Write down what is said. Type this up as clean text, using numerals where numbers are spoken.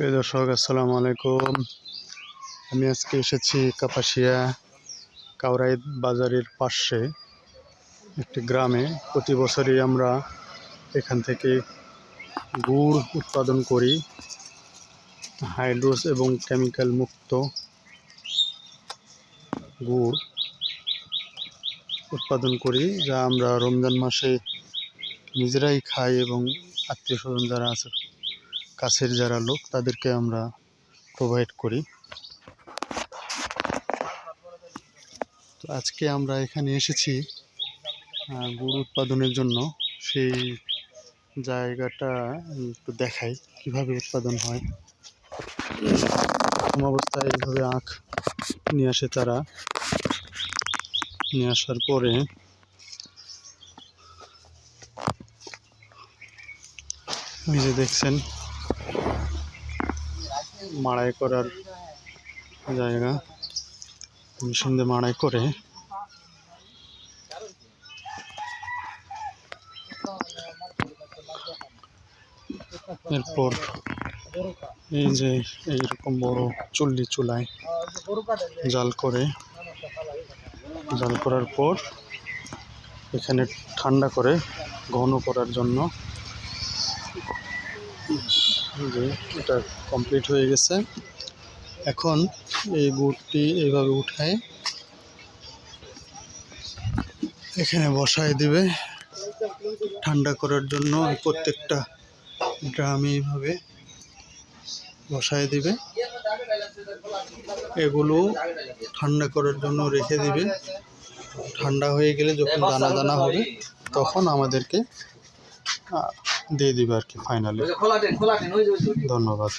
প্রিয় দর্শক, আসসালামু আলাইকুম। আমি আজকে এসেছি কাপাসিয়া কাউরাইদ বাজারের পাশে একটি গ্রামে। প্রতি বছরই আমরা এখান থেকে গুড় উৎপাদন করি, হাইড্রোস এবং কেমিক্যাল মুক্ত গুড় উৎপাদন করি, যা আমরা রমজান মাসে নিজেরাই খাই এবং আত্মীয় স্বজন যারা আছে, কাছের যারা লোক, তাদেরকে আমরা প্রোভাইড করি। তো আজকে আমরা এখানে এসেছি গুড় উৎপাদনের জন্য। সেই জায়গাটা একটু দেখাই কিভাবে উৎপাদন হয়। প্রথম অবস্থায় এইভাবে আখ নিয়ে আসে তারা। নিয়ে আসার পরে ওই যে দেখছেন মাড়াই করার জায়গা, মেশিন দিয়ে মাড়াই করে এরপর এই যে এইরকম বড় চুলায় জাল করার পর এখানে ঠান্ডা করে ঘন করার জন্য। যে এটা কমপ্লিট হয়ে গেছে। এখন এই গুড়টি এইভাবে উঠায় এখানে বসায় দিবে ঠান্ডা করার জন্য। প্রত্যেকটা ড্রামে এইভাবে বসায় দিবে, এগুলো ঠান্ডা করার জন্য রেখে দিবে। ঠান্ডা হয়ে গেলে যখন দানা দানা হবে তখন আমাদেরকে দিয়ে দিবে আর কি, ফাইনালি। ধন্যবাদ।